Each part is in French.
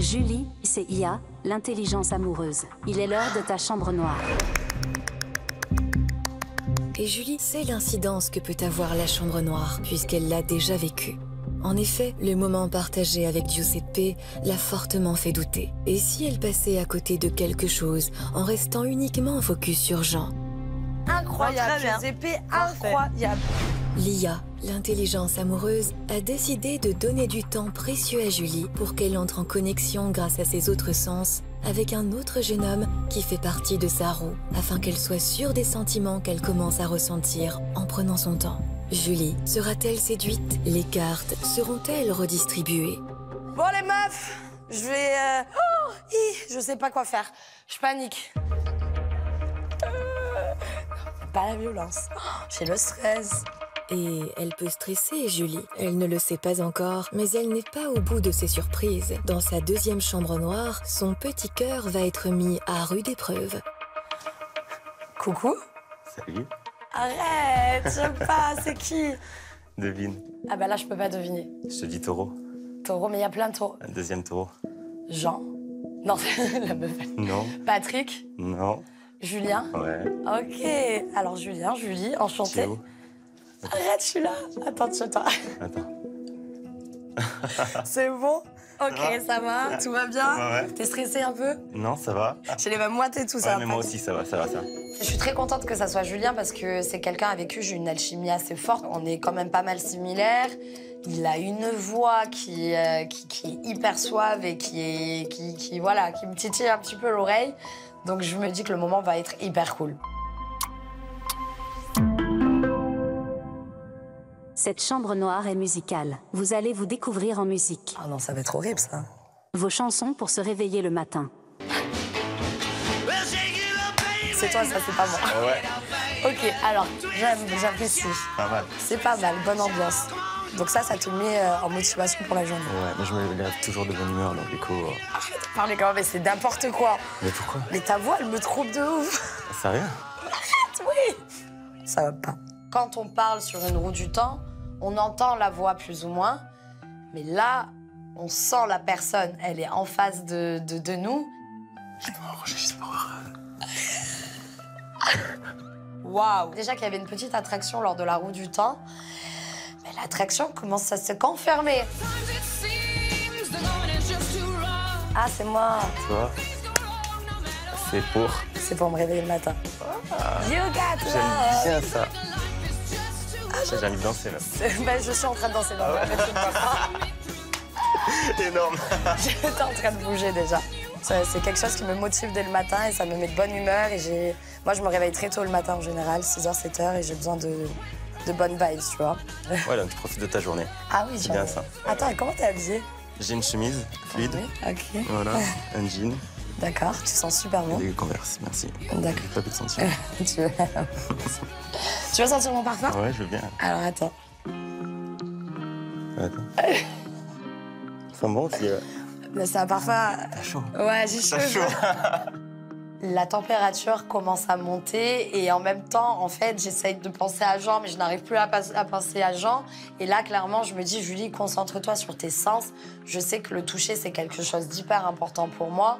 Julie, c'est IA, l'intelligence amoureuse. Il est l'heure de ta chambre noire. Et Julie sait l'incidence que peut avoir la chambre noire, puisqu'elle l'a déjà vécue. En effet, le moment partagé avec Giuseppe l'a fortement fait douter. Et si elle passait à côté de quelque chose en restant uniquement focus sur Jean? Incroyable, Giuseppe, incroyable. L'IA, l'intelligence amoureuse, a décidé de donner du temps précieux à Julie pour qu'elle entre en connexion grâce à ses autres sens avec un autre jeune homme qui fait partie de sa roue, afin qu'elle soit sûre des sentiments qu'elle commence à ressentir en prenant son temps. Julie sera-t-elle séduite? Les cartes seront-elles redistribuées? Bon les meufs, je vais... je sais pas quoi faire. Je panique. Pas la violence. J'ai le stress. Et elle peut stresser, Julie. Elle ne le sait pas encore, mais elle n'est pas au bout de ses surprises. Dans sa deuxième chambre noire, son petit cœur va être mis à rude épreuve. Coucou. Salut. Arrête, j'aime pas, c'est qui? Devine. Ah bah là, je peux pas deviner. Je te dis taureau. Taureau, mais il y a plein de taureaux. Un deuxième taureau. Jean. Non, la meuf. Non. Patrick. Non. Julien. Ouais. Ok. Alors Julien, Julie, enchantée. Théo. Arrête, je suis là. Attends, toi. Attends. C'est bon? Ok, ça va? Tout va bien? Ouais. T'es stressée un peu? Non, ça va. J'ai les mêmes moites et tout, ça Ouais, va mais pas. moi aussi, ça va. Je suis très contente que ça soit Julien parce que c'est quelqu'un avec qui j'ai une alchimie assez forte. On est quand même pas mal similaires. Il a une voix qui est hyper suave et qui me titille un petit peu l'oreille. Donc je me dis que le moment va être hyper cool. Cette chambre noire est musicale. Vous allez vous découvrir en musique. Ah non, ça va être horrible ça. Vos chansons pour se réveiller le matin. C'est toi, ça, c'est pas moi. Ouais. Ok, alors, j'apprécie. Pas mal. C'est pas mal, bonne ambiance. Donc ça te met en motivation pour la journée. Ouais, mais je me lève toujours de bonne humeur, donc du coup... Arrête de parler quand même, mais c'est n'importe quoi. Mais pourquoi? Mais ta voix, elle me trouble de ouf. Sérieux? Arrête, oui. Ça va pas. Quand on parle sur une roue du temps, on entend la voix plus ou moins. Mais là, on sent la personne. Elle est en face de nous. Waouh. Déjà qu'il y avait une petite attraction lors de la roue du temps. Mais l'attraction commence à se confirmer. Ah, c'est moi. Toi, c'est pour... C'est pour me réveiller le matin. You got love. J'aime bien ça. J'ai envie de danser, là. Ben, je suis en train de danser dans le Énorme. J'étais en train de bouger déjà. C'est quelque chose qui me motive dès le matin et ça me met de bonne humeur. Et moi, je me réveille très tôt le matin en général, 6h, 7h, et j'ai besoin de bonnes vibes, tu vois. Ouais, donc tu profites de ta journée. Ah oui, c'est bien ça. Attends, et comment t'es habillée? J'ai une chemise fluide. Oui, ok. Voilà, un jean. D'accord, tu sens super bon. Et des Converse, merci. D'accord. J'ai pas pu te sentir. Tu veux sentir mon parfum? Ouais, je veux bien. Alors, attends. Attends. Ça sent bon aussi. C'est un parfum... T'as chaud. Ouais, j'ai chaud. T'as chaud. La température commence à monter et en même temps, en fait, j'essaye de penser à Jean, mais je n'arrive plus à penser à Jean. Et là, clairement, je me dis, Julie, concentre-toi sur tes sens. Je sais que le toucher, c'est quelque chose d'hyper important pour moi.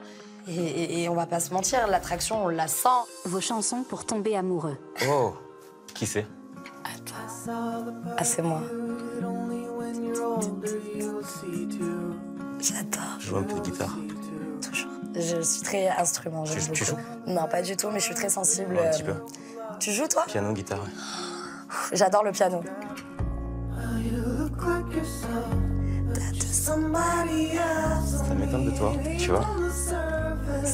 Et on va pas se mentir, l'attraction, on la sent. Vos chansons pour tomber amoureux. Oh, qui c'est? Ah, c'est moi. J'adore. Je joue un peu de guitare. Toujours. Je suis très instrument, j'aime beaucoup. Tu joues? Non, pas du tout, mais je suis très sensible. Ouais, un petit peu. Tu joues, toi? Piano, guitare, ouais. J'adore le piano. Ça m'étonne de toi, tu vois.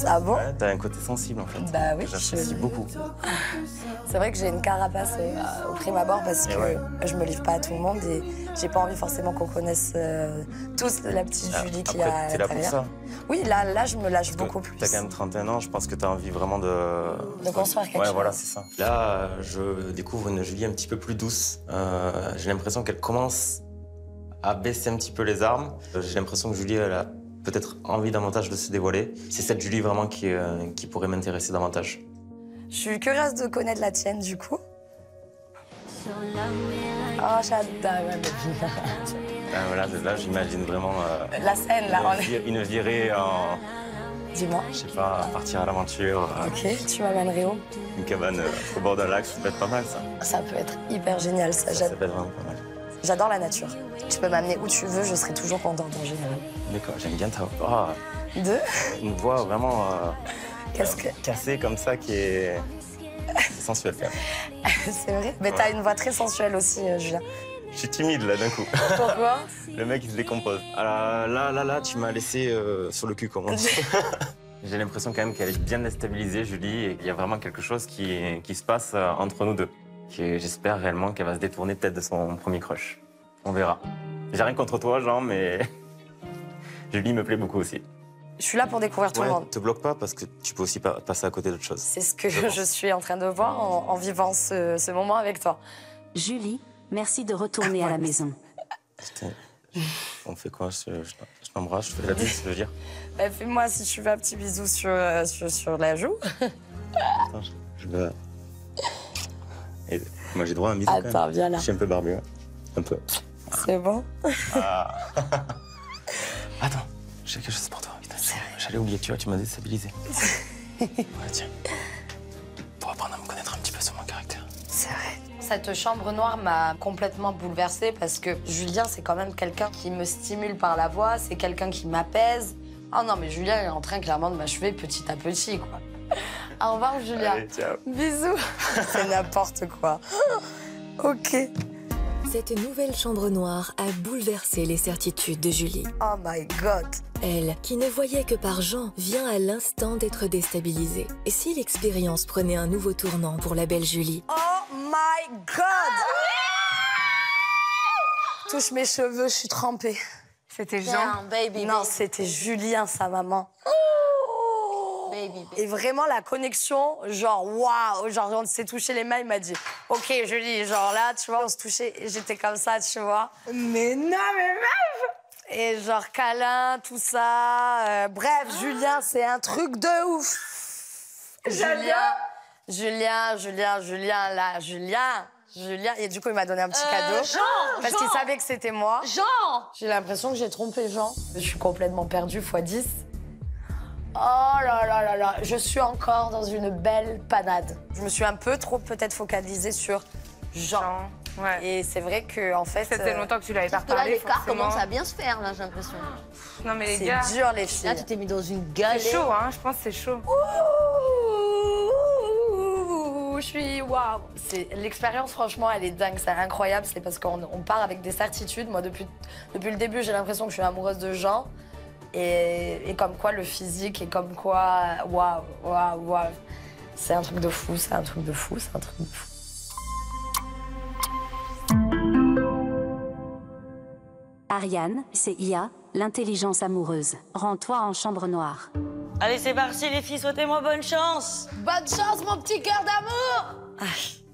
Ah bon? Ouais, t'as un côté sensible, en fait. Bah oui, j'apprécie beaucoup. C'est vrai que j'ai une carapace au prime abord parce que je me livre pas à tout le monde et j'ai pas envie forcément qu'on connaisse tous la petite Julie qui a à t'es là pour l'intérieur. ça. Oui, là, je me lâche beaucoup plus. T'as quand même 31 ans, je pense que t'as envie vraiment de construire quelque chose. Ouais, voilà, c'est ça. Là, je découvre une Julie un petit peu plus douce. J'ai l'impression qu'elle commence à baisser un petit peu les armes. J'ai l'impression que Julie, elle a peut-être envie davantage de se dévoiler. C'est cette Julie vraiment qui pourrait m'intéresser davantage. Je suis curieuse de connaître la tienne, du coup. Oh, j'adore. Voilà, là, j'imagine vraiment La scène, là. une virée en, Dis-moi. je sais pas, partir à l'aventure, Ok, tu m'amènerais où? une cabane au bord d'un lac, ça peut être pas mal, ça. Ça peut être hyper génial, ça. Ça peut être vraiment pas mal. J'adore la nature. Tu peux m'amener où tu veux, je serai toujours contente en général. D'accord, j'aime bien ta voix. Une voix vraiment Qu'est-ce que... cassée comme ça qui est sensuelle, quand même. C'est vrai? Mais t'as une voix très sensuelle aussi, Julien. Je suis timide, là, d'un coup. Pourquoi? Le mec, il se décompose. Alors là, tu m'as laissé sur le cul, comme on dit. J'ai l'impression quand même qu'elle est bien déstabilisée, Julie, et qu'il y a vraiment quelque chose qui se passe entre nous deux. J'espère réellement qu'elle va se détourner peut-être de son premier crush. On verra. J'ai rien contre toi, Jean, mais Julie me plaît beaucoup aussi. Je suis là pour découvrir tout le monde. Te bloque pas parce que tu peux aussi passer à côté d'autre chose. C'est ce que je suis en train de voir en vivant ce moment avec toi. Julie, merci de retourner à la maison. Putain, on fait quoi? Je t'embrasse, je fais la bise, je veux dire. Bah, fais-moi, si tu veux, un petit bisou sur la joue. Attends, je veux... Et moi, j'ai droit à un bisou. Attends, viens là. Je suis un peu barbu, hein. Un peu. C'est bon? Attends, j'ai quelque chose pour toi. J'allais oublier, tu vois, tu m'as déstabilisé. Voilà, tiens. Pour apprendre à me connaître un petit peu sur mon caractère. C'est vrai. Cette chambre noire m'a complètement bouleversée parce que Julien, c'est quand même quelqu'un qui me stimule par la voix, c'est quelqu'un qui m'apaise. Oh non, mais Julien est en train clairement de m'achever petit à petit, quoi. Au revoir, Julien. Allez, ciao. Bisous. C'est n'importe quoi. Ok. Cette nouvelle chambre noire a bouleversé les certitudes de Julie. Oh my God. Elle, qui ne voyait que par Jean, vient à l'instant d'être déstabilisée. Et si l'expérience prenait un nouveau tournant pour la belle Julie? Oh my God. Touche mes cheveux, je suis trempée. C'était Jean. Baby, non, c'était Julien, sa maman. Baby. Et vraiment, la connexion, genre, waouh, genre, on s'est touché les mains, il m'a dit, OK, Julie, genre là, tu vois, on se touchait, et j'étais comme ça, tu vois. Mais non, mais meuf! Et genre, câlin, tout ça. Bref, Julien, c'est un truc de ouf. Julien, et du coup, il m'a donné un petit cadeau. Parce qu'il savait que c'était moi. Jean! J'ai l'impression que j'ai trompé Jean. Je suis complètement perdue, x10. Oh là là là là, je suis encore dans une belle panade. Je me suis un peu trop peut-être focalisée sur Jean. Ouais. Et c'est vrai que en fait, Ça faisait longtemps que tu l'avais pas Parce que là, reparlé, l'écart forcément. commence à bien se faire, là, j'ai l'impression. Non, mais les gars, c'est dur les filles. Là, tu t'es mis dans une galère. c'est chaud, hein. Je pense que c'est chaud. Je suis waouh. L'expérience, franchement, elle est dingue, c'est incroyable. C'est parce qu'on part avec des certitudes. Moi, depuis le début, j'ai l'impression que je suis amoureuse de Jean. Et comme quoi, le physique, et comme quoi, waouh. C'est un truc de fou, c'est un truc de fou. Ariane, c'est IA, l'intelligence amoureuse. Rends-toi en chambre noire. Allez, c'est parti, les filles, souhaitez-moi bonne chance. Bonne chance, mon petit cœur d'amour.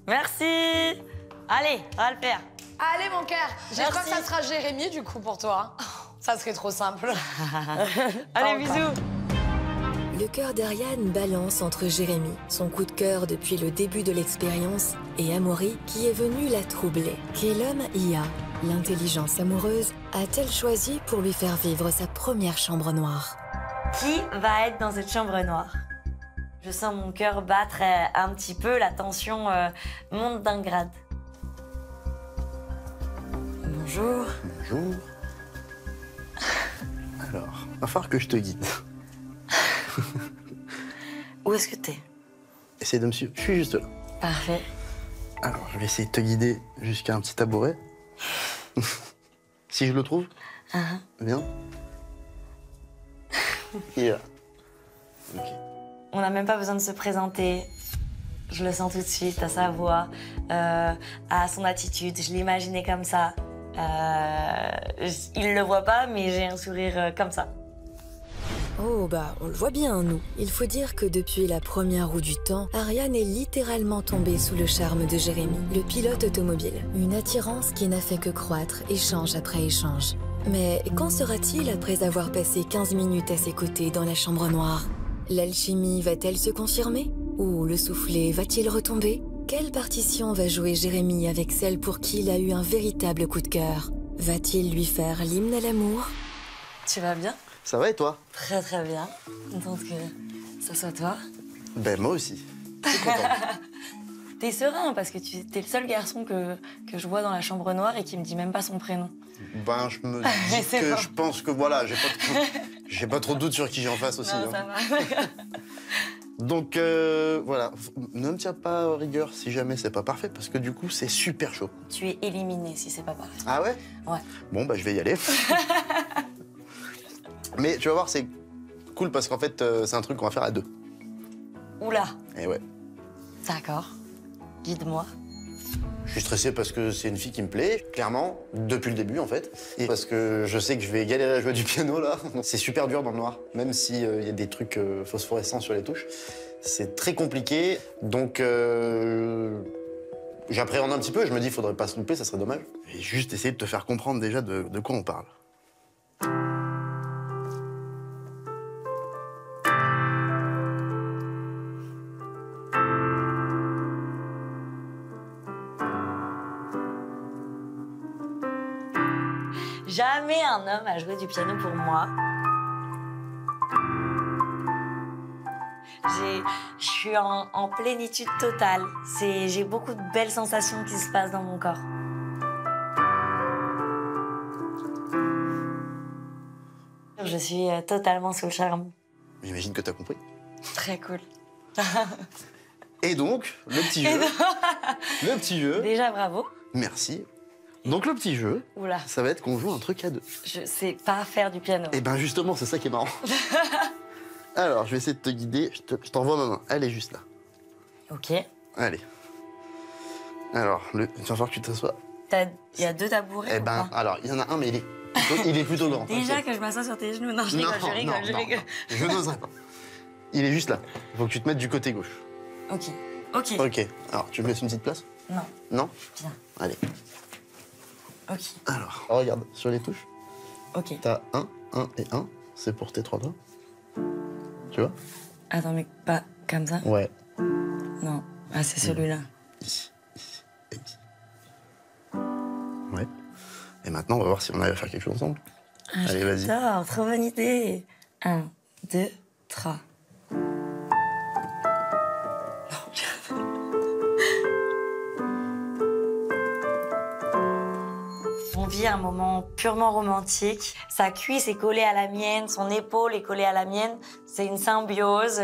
Merci. Allez, on va le faire. Allez, mon cœur. J'espère que Merci. ça sera Jérémy, du coup, pour toi. Ça serait trop simple. Allez, bisous. Le cœur d'Ariane balance entre Jérémy, son coup de cœur depuis le début de l'expérience, et Amaury, qui est venu la troubler. Quel homme IA, l'intelligence amoureuse, a-t-elle choisi pour lui faire vivre sa première chambre noire? Qui va être dans cette chambre noire? Je sens mon cœur battre un petit peu, la tension monte d'un grade. Bonjour. Bonjour. Alors, va falloir que je te guide. Où est-ce que t'es? Essaye de me suivre. Je suis juste là. Parfait. Alors, je vais essayer de te guider jusqu'à un petit tabouret. Si je le trouve, viens. Il est là. Ok. On n'a même pas besoin de se présenter. Je le sens tout de suite, à sa voix, à son attitude. Je l'imaginais comme ça. Il le voit pas, mais j'ai un sourire comme ça. Oh bah, on le voit bien, nous. Il faut dire que depuis la première roue du temps, Ariane est littéralement tombée sous le charme de Jérémy, le pilote automobile. Une attirance qui n'a fait que croître, échange après échange. Mais qu'en sera-t-il après avoir passé 15 minutes à ses côtés dans la chambre noire? L'alchimie va-t-elle se confirmer? Ou le soufflet va-t-il retomber? Quelle partition va jouer Jérémy avec celle pour qui il a eu un véritable coup de cœur? Va-t-il lui faire l'hymne à l'amour? Tu vas bien? Ça va et toi? Très très bien. Contente que ça soit toi. Ben moi aussi. Je suis content. T'es serein parce que t'es le seul garçon que je vois dans la chambre noire et qui me dit même pas son prénom. Ben je me dis C'est que bon. je pense que voilà, j'ai pas trop de doute sur qui j'ai en face aussi. Non, hein. ça va. Donc voilà, ne me tiens pas rigueur si jamais c'est pas parfait parce que du coup c'est super chaud. Tu es éliminé si c'est pas parfait. Ah ouais? Ouais. Bon bah je vais y aller. Mais tu vas voir, c'est cool parce qu'en fait c'est un truc qu'on va faire à 2. Oula. Et ouais. D'accord. Guide-moi. Je suis stressé parce que c'est une fille qui me plaît, clairement, depuis le début en fait. Et parce que je sais que je vais galérer à jouer du piano là. C'est super dur dans le noir, même s'il y a des trucs phosphorescents sur les touches. C'est très compliqué, donc j'appréhende un petit peu. Je me dis, il faudrait pas se louper, ça serait dommage. Et juste essayer de te faire comprendre déjà de quoi on parle. Jamais un homme a joué du piano pour moi. Je suis en plénitude totale. J'ai beaucoup de belles sensations qui se passent dans mon corps. Je suis totalement sous le charme. J'imagine que t'as compris. Très cool. Et donc, le petit jeu. Le petit jeu. Déjà, bravo. Merci. Donc le petit jeu, Oula, ça va être qu'on joue un truc à 2. je sais pas faire du piano. Et ben justement, c'est ça qui est marrant. Alors, je vais essayer de te guider. Je t'envoie ma main. Elle est juste là. Ok. Allez. Alors, il va falloir que tu t'assoies. Il y a 2 tabourets. Eh ou ben, pas alors, il y en a un, mais il est plutôt grand. Déjà t'inquiète. que je m'assois sur tes genoux. Non, je Non, rigole, je rigole. Je n'oserais pas. Il est juste là. Il faut que tu te mettes du côté gauche. Ok. Ok. Ok. Alors, tu me laisses une petite place? Non. Non? Bien. Allez. Ok. Alors, regarde, sur les touches, Ok. t'as 1, 1 et 1. C'est pour tes 3 doigts. Tu vois? Attends, mais pas comme ça? Ouais. Non. Ah, c'est celui-là. Ici, ici et ici. Ouais. Et maintenant, on va voir si on arrive à faire quelque chose ensemble. Ah, Allez, vas-y. j'adore, trop bonne idée. 1, 2, 3. On vit un moment purement romantique. Sa cuisse est collée à la mienne, son épaule est collée à la mienne. C'est une symbiose.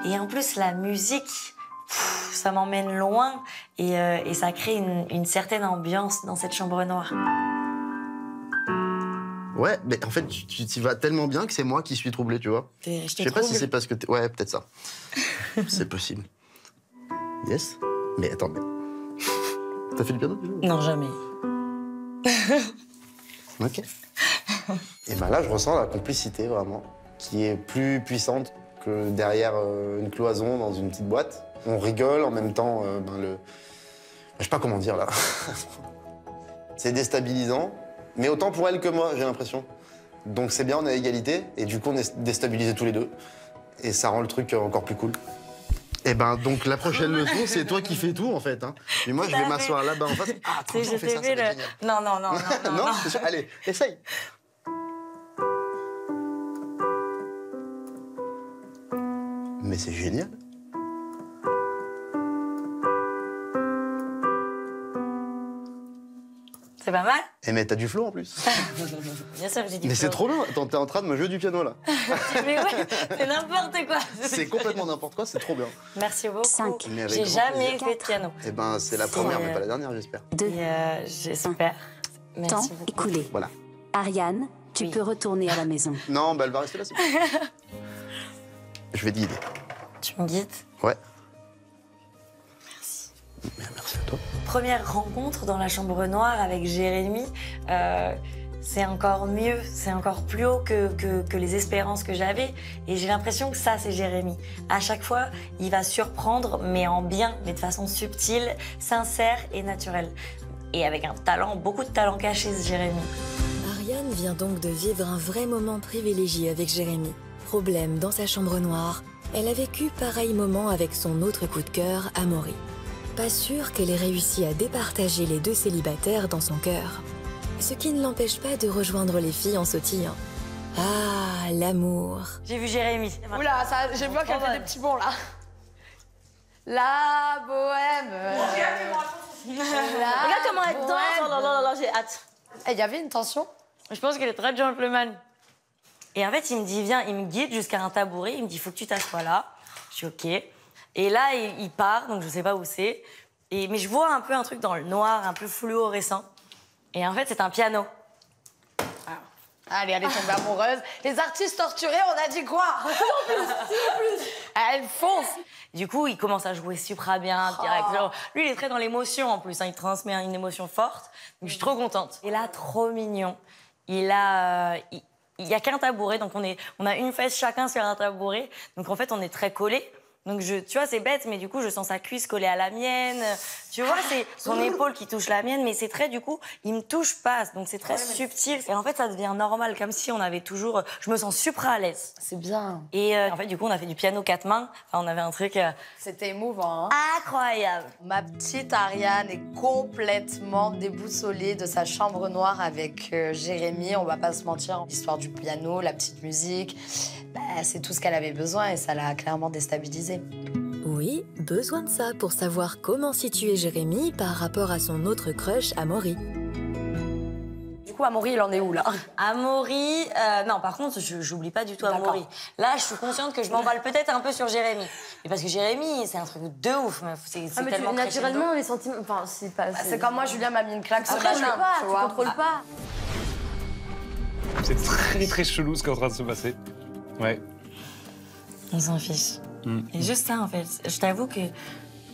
Et en plus, la musique, ça m'emmène loin et ça crée une certaine ambiance dans cette chambre noire. Ouais, mais en fait, tu t'y vas tellement bien que c'est moi qui suis troublé, tu vois. Je Je sais pas si c'est parce que t'es... Ouais, peut-être ça. C'est possible. Yes. Mais attends, mais... T'as fait du piano déjà? Non, jamais. Ok. Et ben là, je ressens la complicité, vraiment, qui est plus puissante que derrière une cloison dans une petite boîte. On rigole, en même temps, je sais pas comment dire, là. C'est déstabilisant, mais autant pour elle que moi, j'ai l'impression. Donc c'est bien, on est à égalité, et du coup, on est déstabilisés tous les deux. Et ça rend le truc encore plus cool. Et ben donc la prochaine leçon, c'est toi qui fais tout en fait. Hein. Et moi je vais m'asseoir là-bas en face. Ah, trop bien, on fait ça, ça va être génial. Non, non, non, non, non. Non, c'est sûr. Allez, essaye. Mais c'est génial. C'est pas mal? Et mais t'as du flow en plus. Bien sûr, j'ai dit. Mais c'est trop bien. Attends, t'es en train de me jouer du piano là. Mais ouais, c'est n'importe quoi. C'est complètement n'importe quoi, c'est trop bien. Merci beaucoup. 5. Mais avec J'ai grand jamais plaisir. fait de piano. Et ben c'est la première, mais pas la dernière, j'espère. 2. Et j'espère. Temps Merci beaucoup. écoulé. Voilà. Ariane, tu Oui. peux retourner à la maison. Non, bah elle va rester là, c'est bon. Je vais te guider. Tu me guides? Ouais. Mais merci à toi. Première rencontre dans la chambre noire avec Jérémy, c'est encore mieux, c'est encore plus haut que les espérances que j'avais. Et j'ai l'impression que ça, c'est Jérémy. À chaque fois, il va surprendre, mais en bien, mais de façon subtile, sincère et naturelle. Et avec un talent, beaucoup de talent caché, ce Jérémy. Ariane vient donc de vivre un vrai moment privilégié avec Jérémy. Problème dans sa chambre noire, elle a vécu pareil moment avec son autre coup de cœur, Amaury. Pas sûr qu'elle ait réussi à départager les deux célibataires dans son cœur. ce qui ne l'empêche pas de rejoindre les filles en sautillant. Ah, l'amour. J'ai vu Jérémy. Oula, j'ai vu qu'elle fait des petits bons là. La bohème. Regarde comment elle danse. Oh là là là, j'ai hâte. Il y avait une tension. Je pense qu'elle est très gentleman. Et en fait, il me dit, viens, il me guide jusqu'à un tabouret. Il me dit, faut que tu t'assoies là. Je suis OK. Et là, il part, donc je sais pas où c'est. Mais je vois un peu un truc dans le noir, un peu fluorescent. Et en fait, c'est un piano. Allez, elle est tombée amoureuse. Les artistes torturés, on a dit quoi? Elle fonce. Du coup, il commence à jouer super bien, direct. Genre, lui, il est très dans l'émotion en plus. Hein. Il transmet une émotion forte. Donc, je suis trop contente. Et là, trop mignon. Il y a qu'un tabouret, donc on a une fesse chacun sur un tabouret. Donc en fait, on est très collés. Donc tu vois, c'est bête, mais du coup, je sens sa cuisse collée à la mienne. Tu vois, c'est son épaule qui touche la mienne, mais c'est très, du coup, il me touche pas. Donc c'est très subtil. Et en fait, ça devient normal, comme si on avait toujours... Je me sens super à l'aise. C'est bien. Et en fait, du coup, on a fait du piano 4 mains. Enfin, on avait un truc... C'était émouvant, hein? incroyable. Ma petite Ariane est complètement déboussolée de sa chambre noire avec Jérémy. On va pas se mentir, l'histoire du piano, la petite musique, c'est tout ce qu'elle avait besoin et ça l'a clairement déstabilisée. Oui, besoin de ça pour savoir comment situer Jérémy par rapport à son autre crush, Amaury. Du coup, Amaury, il en est où, là? Amaury, non, par contre, j'oublie pas du tout Amaury. Là, je suis consciente que je m'emballe peut-être un peu sur Jérémy. Mais parce que Jérémy, c'est un truc de ouf, meuf. C'est tellement naturellement, les sentiments... Enfin, c'est pas... C'est comme moi, Julien m'a mis une claque ce Après, je sais matin, pas, tu tu vois. contrôles pas. C'est très très chelou ce qui est en train de se passer. Ouais. On s'en fiche. Et juste ça, en fait. Je t'avoue que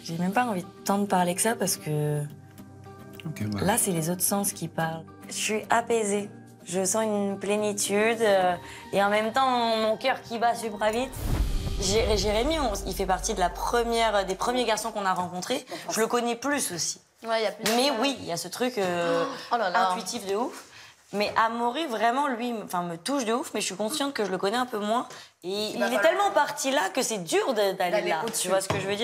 j'ai même pas envie de tant de parler que ça parce que... Okay, bah. Là, c'est les autres sens qui parlent. Je suis apaisée. Je sens une plénitude et en même temps, mon cœur qui bat super vite. Jérémy, il fait partie de des premiers garçons qu'on a rencontrés. Je le connais plus aussi. Ouais, y a plus Mais oui, il y a ce truc intuitif de ouf. Mais Amaury, vraiment, lui, me touche de ouf, mais je suis consciente que je le connais un peu moins. Et il est tellement parti là que c'est dur d'aller là. Tu vois ce que je veux dire?